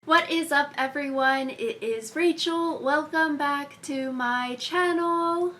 What is up, everyone? It is Rachel. Welcome back to my channel.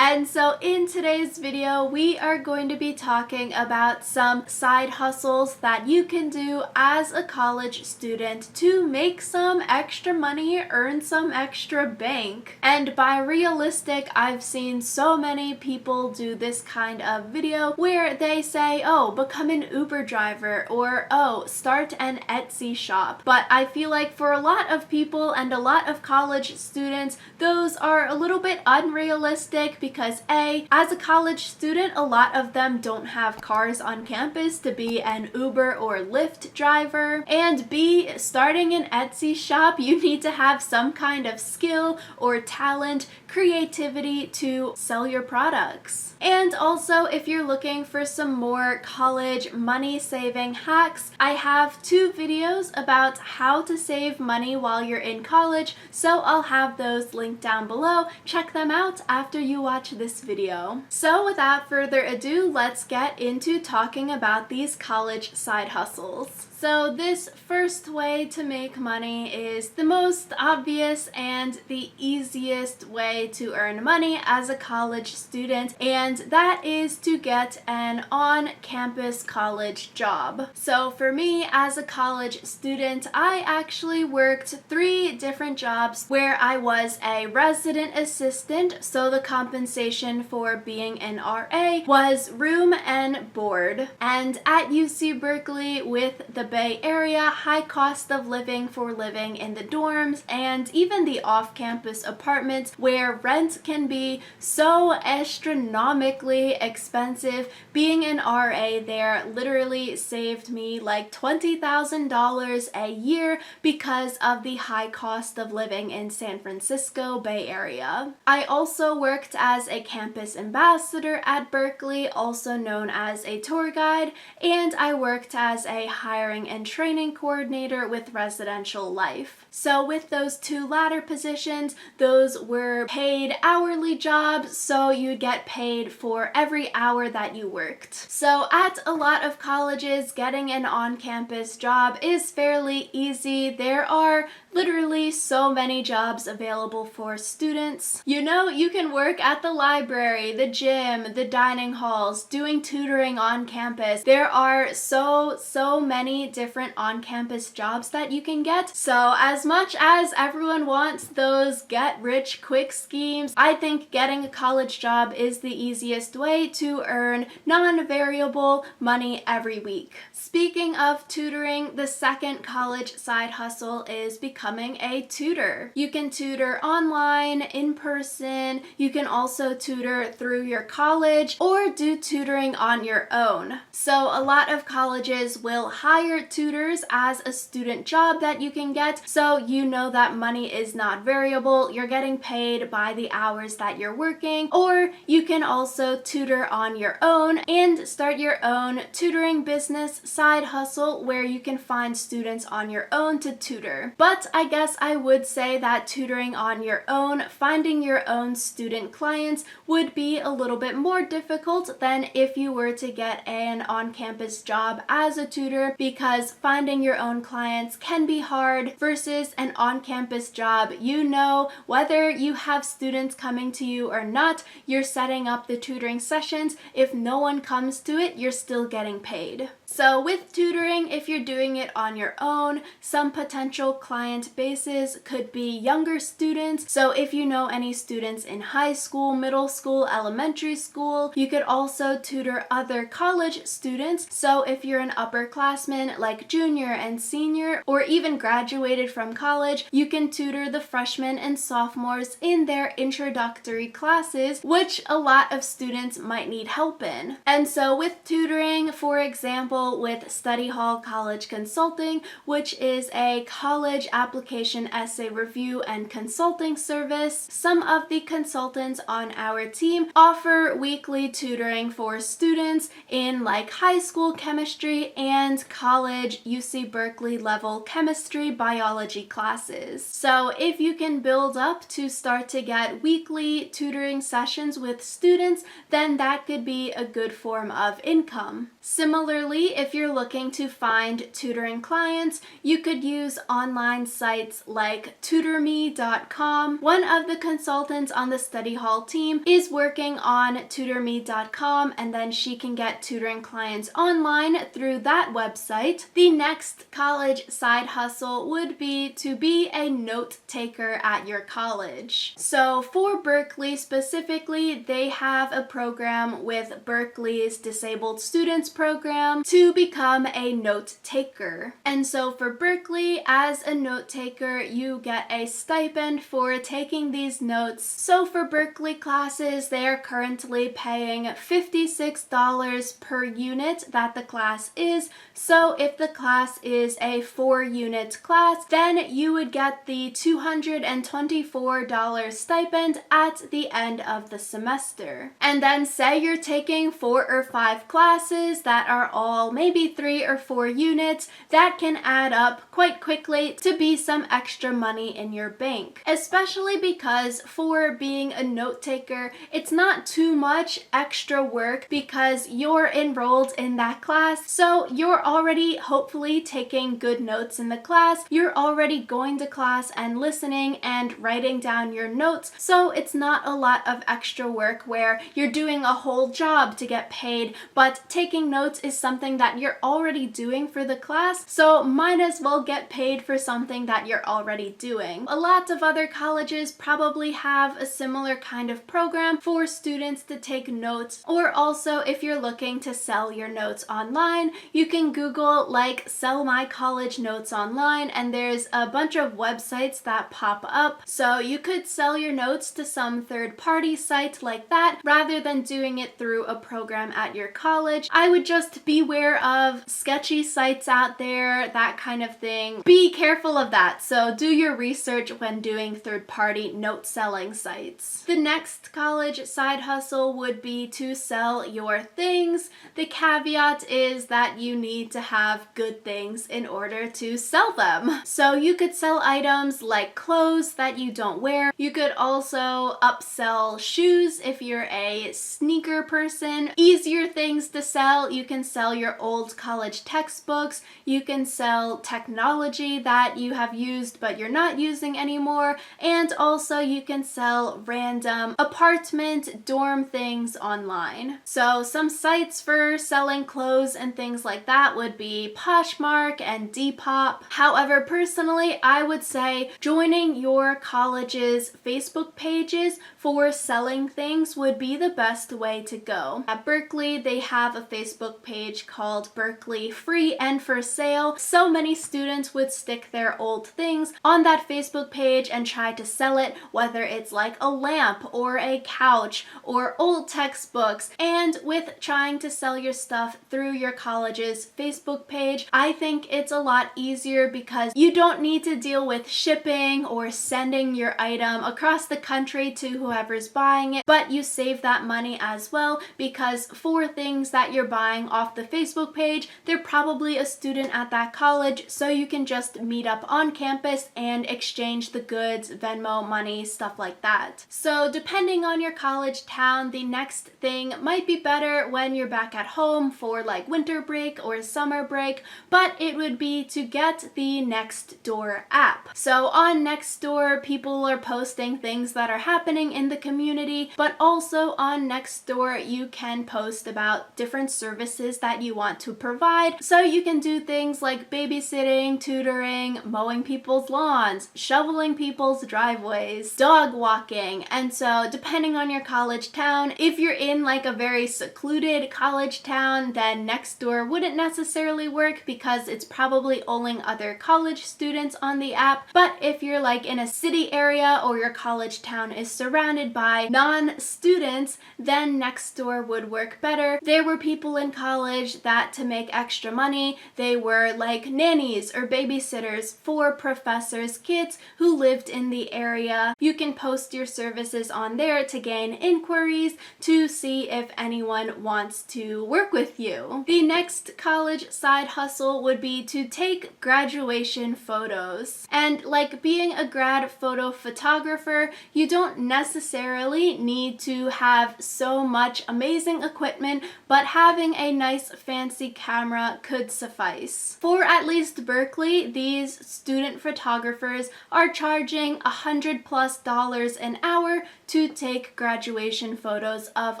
And so in today's video, we are going to be talking about some side hustles that you can do as a college student to make some extra money, earn some extra bank. And by realistic, I've seen so many people do this kind of video where they say, oh, become an Uber driver, or oh, start an Etsy shop. But I feel like for a lot of people and a lot of college students, those are a little bit unrealistic because A, as a college student, a lot of them don't have cars on campus to be an Uber or Lyft driver, and B, starting an Etsy shop, you need to have some kind of skill or talent, creativity to sell your products. And also, if you're looking for some more college money-saving hacks, I have 2 videos about how to save money while you're in college, so I'll have those linked down below. Check them out after you watch this video. So without further ado, let's get into talking about these college side hustles. So this first way to make money is the most obvious and the easiest way to earn money as a college student, and that is to get an on-campus college job. So for me as a college student, I actually worked 3 different jobs where I was a resident assistant, so the compensation for being an RA was room and board. And at UC Berkeley, with the Bay Area, high cost of living for living in the dorms and even the off-campus apartments where rent can be so astronomically expensive, being an RA there literally saved me like $20,000 a year because of the high cost of living in San Francisco Bay Area. I also worked as a campus ambassador at Berkeley, also known as a tour guide, and I worked as a hiring and training coordinator with residential life. So with those 2 latter positions, those were paid hourly jobs, so you'd get paid for every hour that you worked. So at a lot of colleges, getting an on-campus job is fairly easy. There are literally so many jobs available for students. You know, you can work at the library, the gym, the dining halls, doing tutoring on campus. There are so many different on-campus jobs that you can get. So as much as everyone wants those get-rich-quick schemes, I think getting a college job is the easiest way to earn non-variable money every week. Speaking of tutoring, the second college side hustle is becoming a tutor. You can tutor online, in person, you can also tutor through your college or do tutoring on your own. So a lot of colleges will hire tutors as a student job that you can get, so you know that money is not variable, you're getting paid by the hours that you're working. Or you can also tutor on your own and start your own tutoring business side hustle where you can find students on your own to tutor. But I guess I would say that tutoring on your own, finding your own student clients, would be a little bit more difficult than if you were to get an on-campus job as a tutor, because finding your own clients can be hard versus an on-campus job. You know, whether you have students coming to you or not, you're setting up the tutoring sessions. If no one comes to it, you're still getting paid. So with tutoring, if you're doing it on your own, some potential client bases could be younger students. So if you know any students in high school, middle school, elementary school, you could also tutor other college students. So if you're an upperclassman like junior and senior, or even graduated from college, you can tutor the freshmen and sophomores in their introductory classes, which a lot of students might need help in. And so with tutoring, for example, with Study Hall College Consulting, which is a college application essay review and consulting service, some of the consultants on our team offer weekly tutoring for students in like high school chemistry and college UC Berkeley level chemistry biology classes. So if you can build up to start to get weekly tutoring sessions with students, then that could be a good form of income. Similarly, Maybe if you're looking to find tutoring clients, you could use online sites like tutorme.com. One of the consultants on the study hall team is working on tutorme.com, and then she can get tutoring clients online through that website. The next college side hustle would be to be a note taker at your college. So for Berkeley specifically, they have a program with Berkeley's Disabled Students Program to become a note taker. And so for Berkeley, as a note taker, you get a stipend for taking these notes. So for Berkeley classes, they are currently paying $56 per unit that the class is. So if the class is a 4-unit class, then you would get the $224 stipend at the end of the semester. And then say you're taking 4 or 5 classes that are all maybe 3 or 4 units, that can add up quite quickly to be some extra money in your bank. Especially because for being a note taker, it's not too much extra work because you're enrolled in that class, so you're already hopefully taking good notes in the class, you're already going to class and listening and writing down your notes, so it's not a lot of extra work where you're doing a whole job to get paid, but taking notes is something that you're already doing for the class, so might as well get paid for something that you're already doing. A lot of other colleges probably have a similar kind of program for students to take notes, or also if you're looking to sell your notes online, you can Google like sell my college notes online, and there's a bunch of websites that pop up. So you could sell your notes to some third-party site like that rather than doing it through a program at your college. I would just beware of sketchy sites out there, that kind of thing. Be careful of that. So do your research when doing third-party note selling sites. The next college side hustle would be to sell your things. The caveat is that you need to have good things in order to sell them. So you could sell items like clothes that you don't wear. You could also upsell shoes if you're a sneaker person. Easier things to sell, you can sell your old college textbooks. You can sell technology that you have used but you're not using anymore. And also you can sell random apartment dorm things online. So some sites for selling clothes and things like that would be Poshmark and Depop. However, personally, I would say joining your college's Facebook pages for selling things would be the best way to go. At Berkeley, they have a Facebook page called Berkeley Free and for Sale. So many students would stick their old things on that Facebook page and try to sell it, whether it's like a lamp or a couch or old textbooks. And with trying to sell your stuff through your college's Facebook page, I think it's a lot easier because you don't need to deal with shipping or sending your item across the country to whoever's buying it, but you save that money as well because for things that you're buying off the Facebook page, they're probably a student at that college, so you can just meet up on campus and exchange the goods, Venmo, money, stuff like that. So depending on your college town, the next thing might be better when you're back at home for like winter break or summer break, but it would be to get the Nextdoor app. So on Nextdoor, people are posting things that are happening in the community, but also on Nextdoor, you can post about different services that you want to provide. So you can do things like babysitting, tutoring, mowing people's lawns, shoveling people's driveways, dog walking. And so depending on your college town, if you're in like a very secluded college town, then Nextdoor wouldn't necessarily work because it's probably only other college students on the app. But if you're like in a city area or your college town is surrounded by non-students, then Nextdoor would work better. There were people in college that to make extra money, they were like nannies or babysitters for professors' kids who lived in the area. You can post your services on there to gain inquiries to see if anyone wants to work with you. The next college side hustle would be to take graduation photos. And like being a grad photo photographer, you don't necessarily need to have so much amazing equipment, but having a nice fancy fancy camera could suffice. For at least Berkeley, these student photographers are charging $100+ an hour to take graduation photos of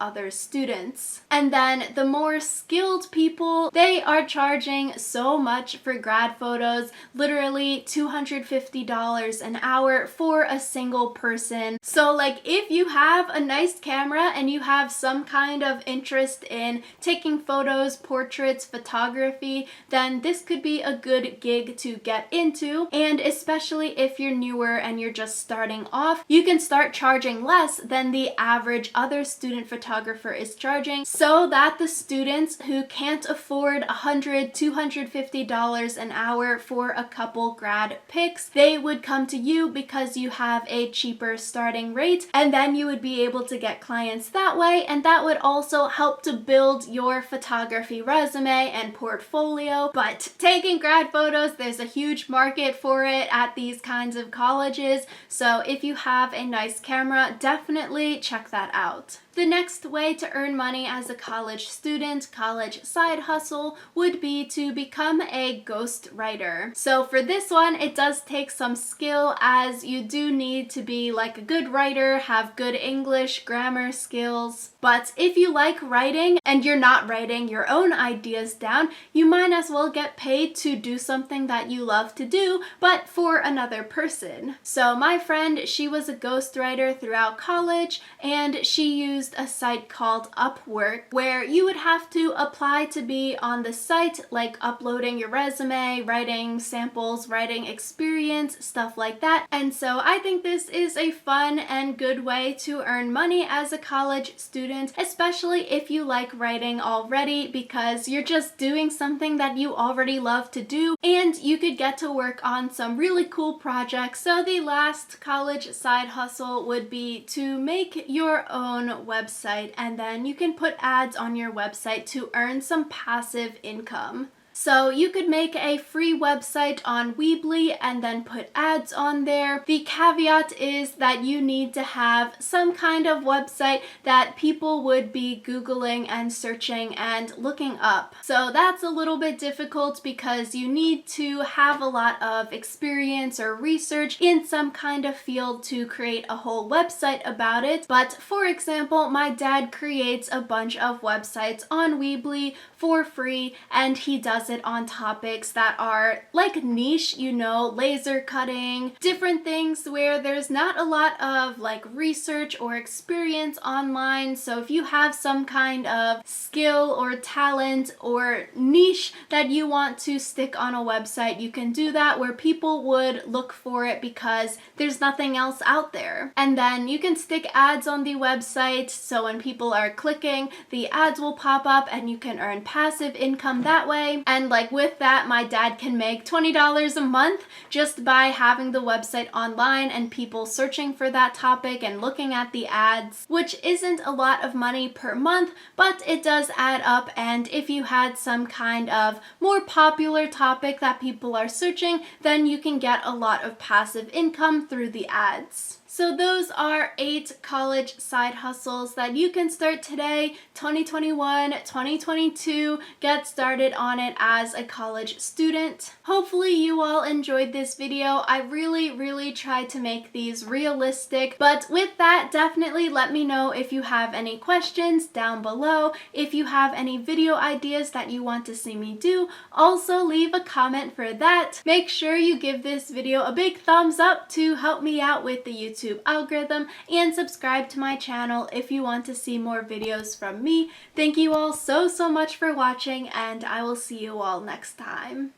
other students. And then the more skilled people, they are charging so much for grad photos, literally $250 an hour for a single person. So like if you have a nice camera and you have some kind of interest in taking photos, portraits, photography, then this could be a good gig to get into. And especially if you're newer and you're just starting off, you can start charging less than the average other student photographer is charging, so that the students who can't afford $100, $250 an hour for a couple grad pics, they would come to you because you have a cheaper starting rate, and then you would be able to get clients that way, and that would also help to build your photography resume and portfolio. But taking grad photos, there's a huge market for it at these kinds of colleges, so if you have a nice camera, definitely check that out. The next way to earn money as a college student, college side hustle, would be to become a ghostwriter. So for this one, it does take some skill, as you do need to be like a good writer, have good English grammar skills. But if you like writing and you're not writing your own ideas down, you might as well get paid to do something that you love to do, but for another person. So my friend, she was a ghostwriter throughout college, and she used a site called Upwork, where you would have to apply to be on the site, like uploading your resume, writing samples, writing experience, stuff like that. And so I think this is a fun and good way to earn money as a college student, especially if you like writing already, because you're just doing something that you already love to do, and you could get to work on some really cool projects. So the last college side hustle would be to make your own website, and then you can put ads on your website to earn some passive income. So you could make a free website on Weebly and then put ads on there. The caveat is that you need to have some kind of website that people would be Googling and searching and looking up. So that's a little bit difficult because you need to have a lot of experience or research in some kind of field to create a whole website about it. But for example, my dad creates a bunch of websites on Weebly for free, and he does it on topics that are like niche, you know, laser cutting, different things where there's not a lot of like research or experience online. So if you have some kind of skill or talent or niche that you want to stick on a website, you can do that, where people would look for it because there's nothing else out there. And then you can stick ads on the website, so when people are clicking, the ads will pop up and you can earn passive income that way. And like with that, my dad can make $20 a month just by having the website online and people searching for that topic and looking at the ads, which isn't a lot of money per month, but it does add up. And if you had some kind of more popular topic that people are searching, then you can get a lot of passive income through the ads. So those are 8 college side hustles that you can start today, 2021, 2022, get started on it as a college student. Hopefully you all enjoyed this video. I really tried to make these realistic, but with that, definitely let me know if you have any questions down below. If you have any video ideas that you want to see me do, also leave a comment for that. Make sure you give this video a big thumbs up to help me out with the YouTube algorithm, and subscribe to my channel if you want to see more videos from me. Thank you all so much for watching, and I will see you all next time.